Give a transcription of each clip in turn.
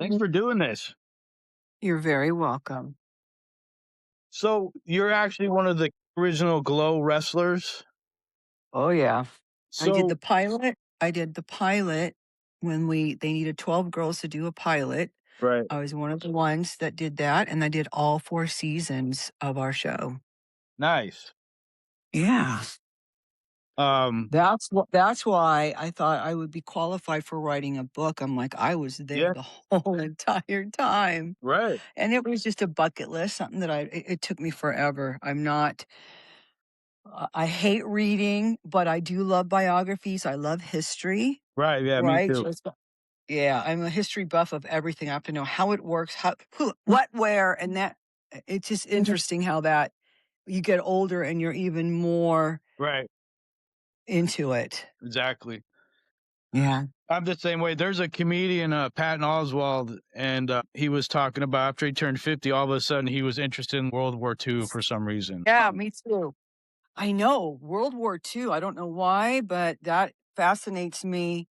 Thanks for doing this. You're very welcome. So you're actually one of the original Glow wrestlers. Oh, yeah. So I did the pilot when they needed 12 girls to do a pilot. right, I was one of the ones that did that, and I did all 4 seasons of our show. nice. Yeah. Um, That's why I thought I would be qualified for writing a book. I'm like, I was there yeah, the whole entire time. right, And it was just a bucket list, something that it took me forever. I'm not I hate reading, but I do love biographies. I love history, right. Yeah, me right? too. Yeah, I'm a history buff of everything. I have to know how it works, how, who, what, where, and that. It's just interesting how that you get older and you're even more Right, into it. exactly. Yeah. I'm the same way. There's a comedian, Patton Oswalt, and he was talking about after he turned 50, all of a sudden he was interested in World War II for some reason. Yeah, me too. I know World War II. I don't know why, but that fascinates me.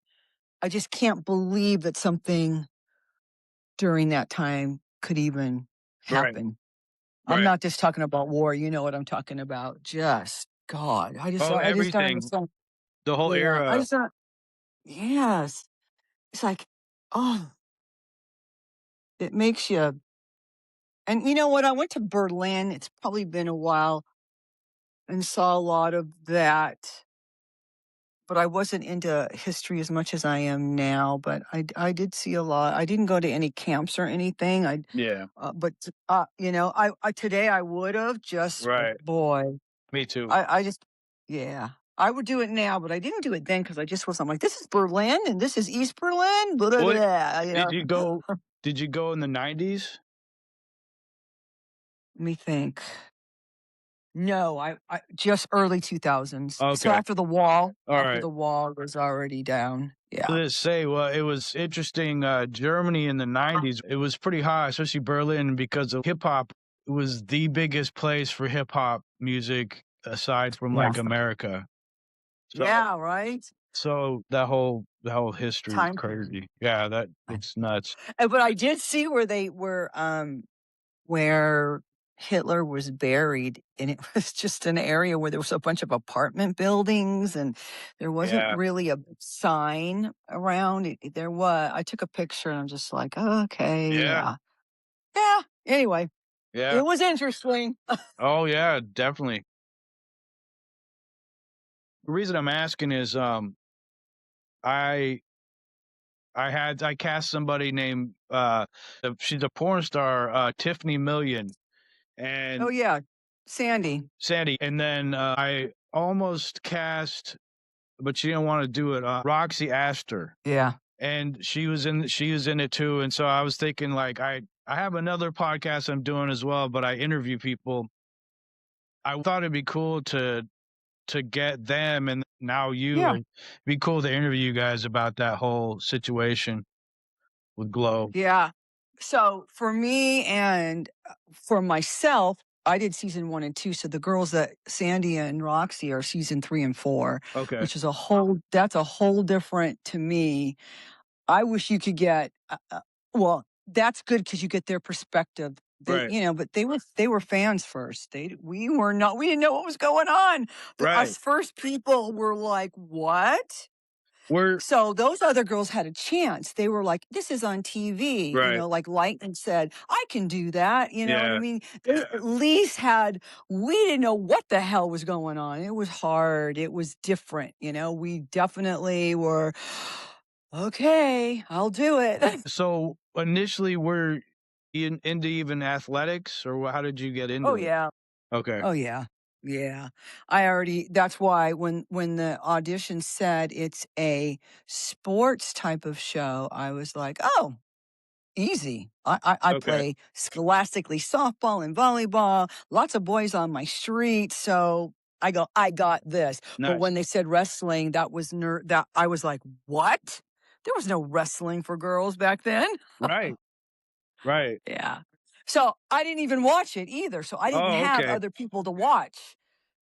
I just can't believe that something during that time could even Right, happen. I'm right. not just talking about war, you know what I'm talking about. Just God, Oh, I just don't everything, understand. the whole Yeah, I era. just don't. Yes, it's like, oh, it makes you. And you know what? I went to Berlin. It's probably been a while, and saw a lot of that. But I wasn't into history as much as I am now. But I did see a lot. I didn't go to any camps or anything. Yeah, But you know, I today I would have just, but right. boy, Me too. I just, yeah, I would do it now, but I didn't do it then because I just was. I'm like, this is Berlin and this is East Berlin. Blah, blah, What blah, you did know, you go? Did you go in the 90s? let me think. No, I just early 2000s. So Okay, all after right. the wall was already down. Yeah. Let's say, well, it was interesting. Germany in the 90s, it was pretty high, especially Berlin, because of hip hop. It was the biggest place for hip hop music aside from Yeah. like America. So, Yeah. Right. so that whole history is Time. crazy. Yeah, that it's nuts. But I did see where they were, where Hitler was buried, and it was just an area where there was a bunch of apartment buildings, and there wasn't Yeah, really a sign around. There was. I took a picture, and I'm just like, oh, okay, yeah, yeah, yeah. Anyway, yeah. it was interesting. Oh, yeah, definitely. The reason I'm asking is, I I cast somebody named she's a porn star, Tiffany Million, Oh and yeah, Sandy. Sandy, and then I almost cast, but she didn't want to do it. Roxy Astor, Yeah, and she was in it too. And so I was thinking, like, I have another podcast I'm doing as well, but I interview people. I thought it'd be cool to get them, and now you, yeah, and be cool to interview you guys about that whole situation with Glow. yeah. So for me and for myself, I did season 1 and 2. So the girls that Sandy and Roxy are season 3 and 4, Okay, which is that's a whole different to me. I wish you could get, well, that's good because you get their perspective. They, right, you know, but they were fans first. We were not. We didn't know what was going on. right. Us first people were like, "What?" We're So those other girls had a chance. They were like, "This is on TV," you right. know, like Lightning said, "I can do that." You know what I Yeah, mean? They at least had. We didn't know what the hell was going on. It was hard. It was different. You know, we definitely were. Okay, I'll do it. so initially, were you into even athletics, or how did you get Oh into it? yeah. Okay, Oh yeah. Yeah. I already that's why when the audition said it's a sports type of show, I was like, "Oh, easy. I okay, play scholastically softball and volleyball, lots of boys on my street, so I go, I got this." But nice. when they said wrestling, that I was like, "What?" There was no wrestling for girls back then. Right, right. Yeah. So I didn't even watch it either. So I didn't Oh, have okay. other people to watch.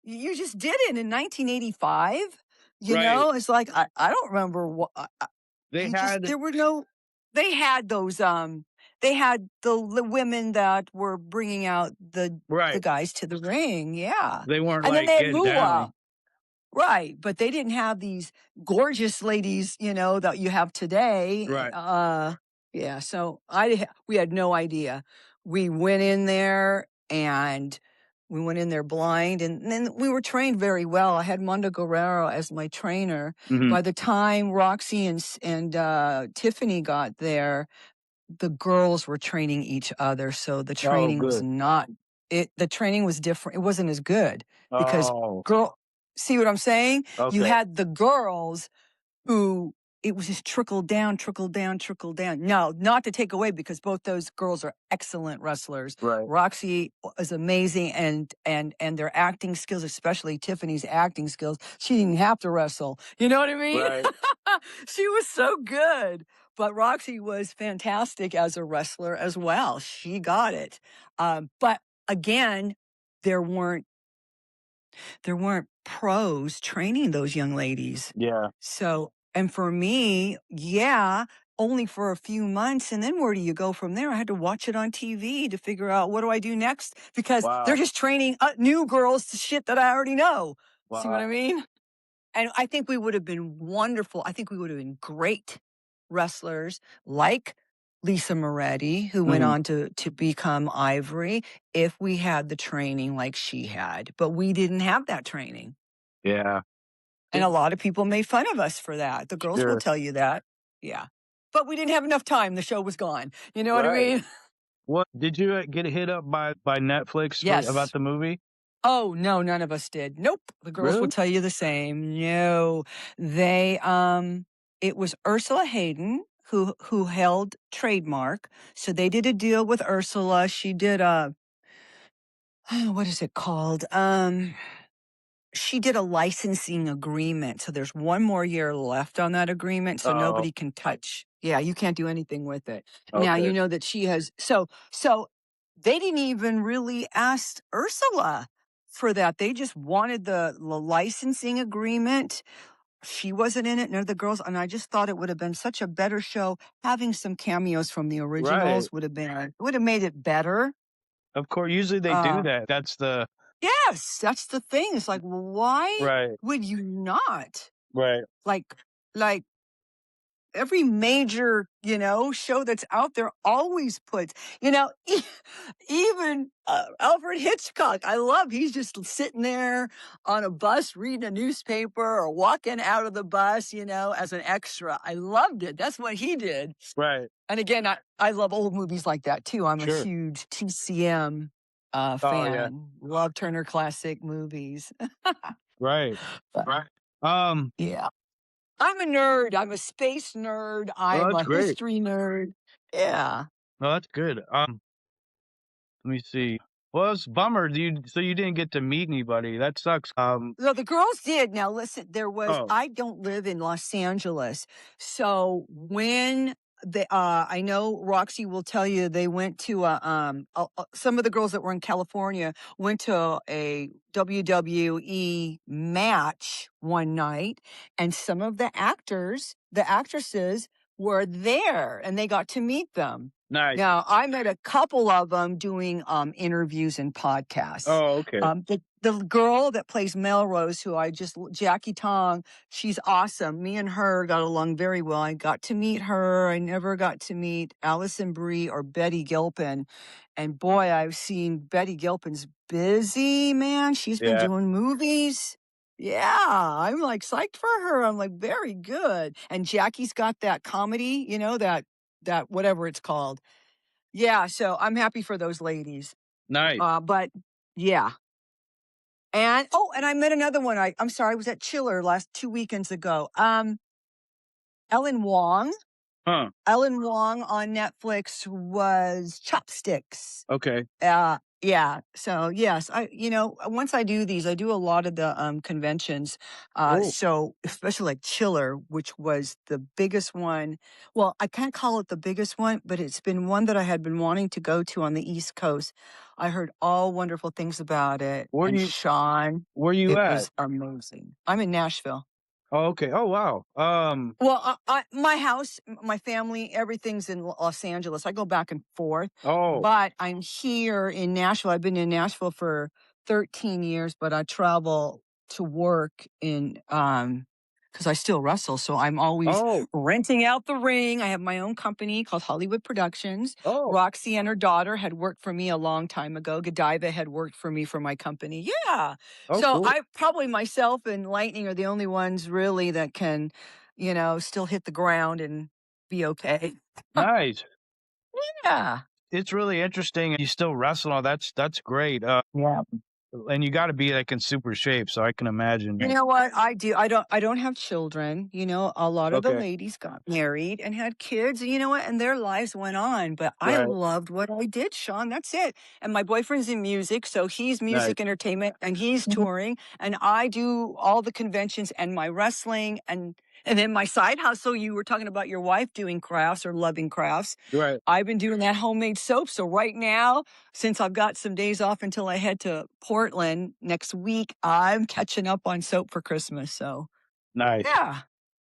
You just did it in 1985. You Right. know, it's like I don't remember what They had there were no. they had those, they had the women that were bringing out the Right. guys to the ring, yeah. They weren't, And then like, they had getting Moolah. down. Right, but they didn't have these gorgeous ladies, that you have today. Right. Yeah, so we had no idea. We went in there and we went in there blind, and then we were trained very well. I had Mondo Guerrero as my trainer. Mhm. By the time Roxy and Tiffany got there, the girls were training each other, so the Oh, training was good. not the training was different. It wasn't as good because Oh, girl see what I'm saying? You okay. had the girls who it was just trickle down, trickle down, trickle down. No, not to take away because both those girls are excellent wrestlers. Right. Roxy is amazing and their acting skills, especially Tiffany's acting skills. She didn't have to wrestle. You know what I mean? Right. She was so good. But Roxy was fantastic as a wrestler as well. She got it. But again, there weren't there weren't pros training those young ladies. Yeah. So, and for me, yeah, only for a few months. And then where do you go from there? I had to watch it on TV to figure out what do I do next because they're Wow. just training new girls to shit that I already know. See what I Wow. mean? And I think we would have been wonderful. I think we would have been great wrestlers like Lisa Moretti, who went Mhm. on to become Ivory, if we had the training like she had. But we didn't have that training. Yeah. And It a lot of people made fun of us for that. The girls will Sure. tell you that. Yeah. But we didn't have enough time. The show was gone. You know what I Right. mean? What did you, get hit up by Netflix for about Yes. the movie? Oh, no, none of us did. Nope. The girls will Really? tell you the same. No. They it was Ursula Hayden who held trademark. So they did a deal with Ursula. She did a what is it called? She did a licensing agreement. So there's one more year left on that agreement. So Oh, nobody can touch. Yeah, you can't do anything with it. Now you okay. know that she has so they didn't even really ask Ursula for that. They just wanted the licensing agreement. She wasn't in it, none of the girls, and I just thought it would have been such a better show. Having some cameos from the Right. originals would have made it better. Of course, usually they do Uh, that. That's the yes, that's the thing. It's like, why Right. would you not? Right. Like like every major, show that's out there always puts, even Alfred Hitchcock. He's just sitting there on a bus reading a newspaper or walking out of the bus, as an extra. I loved it. That's what he did. Right. And again, I love old movies like that too. I'm a Sure. huge TCM Oh, yeah. fan. Love Turner Classic Movies. Right. But, Right. yeah. I'm a nerd. I'm a space nerd. Well, I'm that's a great. history nerd. Yeah. No, that's good. Let me see. Well, it's a bummer. You didn't get to meet anybody. That sucks. No, the girls did. Now, listen, Oh, I don't live in Los Angeles. So when I know Roxy will tell you they went to some of the girls that were in California went to a WWE match one night, and some of the actresses were there and they got to meet them. nice. Now, I met a couple of them doing interviews and podcasts. Oh, okay. The girl that plays Melrose, Jackie Tong, she's awesome. Me and her got along very well. I got to meet her. I never got to meet Allison Brie or Betty Gilpin. And boy, I've seen Betty Gilpin's busy, man. She's been Yeah. doing movies. Yeah, I'm like psyched for her. I'm like, very good. And Jackie's got that comedy, that whatever it's called. Yeah, so I'm happy for those ladies. Nice. But yeah. And I met another one. I'm sorry, I was at Chiller last 2 weekends ago. Ellen Wong. Huh. Ellen Wong on Netflix was Chopsticks. Okay. Yeah. So yes, once I do these, I do a lot of the conventions. Cool. So especially like Chiller, which was the biggest one. Well, I can't call it the biggest one, but it's been one that I had been wanting to go to on the East Coast. I heard all wonderful things about it. Where And you Sean, where you it at? was amazing. I'm in Nashville. Oh, okay. Oh, wow. Well, my house, my family, everything's in Los Angeles. I go back and forth, Oh, but I'm here in Nashville. I've been in Nashville for 13 years, but I travel to work because I still wrestle. So I'm always oh, renting out the ring. I have my own company called Hollywood Productions. oh, Roxy and her daughter had worked for me a long time ago. Godiva had worked for me for my company. Yeah. oh, So cool. I probably myself and Lightning are the only ones really that can, still hit the ground and be okay. Nice. Yeah. It's really interesting. You still wrestle. Oh, that's great. Yeah. And you got to be like in super shape, so I can imagine. You know what? I do. I don't have children. A lot of the Okay. ladies got married and had kids, and you know what? And their lives went on. But I Right. loved what I did, Sean. That's it. And my boyfriend's in music, so he's Nice. music entertainment and he's touring. And I do all the conventions and my wrestling and then my side hustle. You were talking about your wife doing crafts or loving crafts. Right. I've been doing that homemade soap. So right now, since I've got some days off until I head to Portland next week, I'm catching up on soap for Christmas. So Nice. yeah,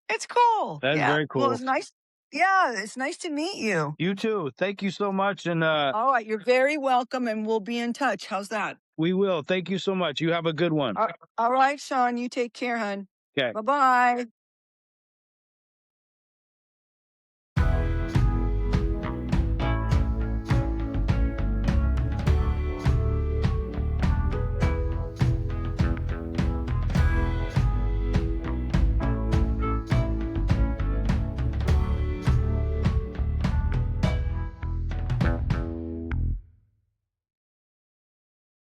it's cool. That's Yeah. very Well, cool. it's nice. Yeah, it's nice to meet you. You too. Thank you so much. And All right, you're very welcome, and we'll be in touch. How's that? we will. Thank you so much. You have a good one. All right, Sean, you take care, hon. Okay. Bye bye.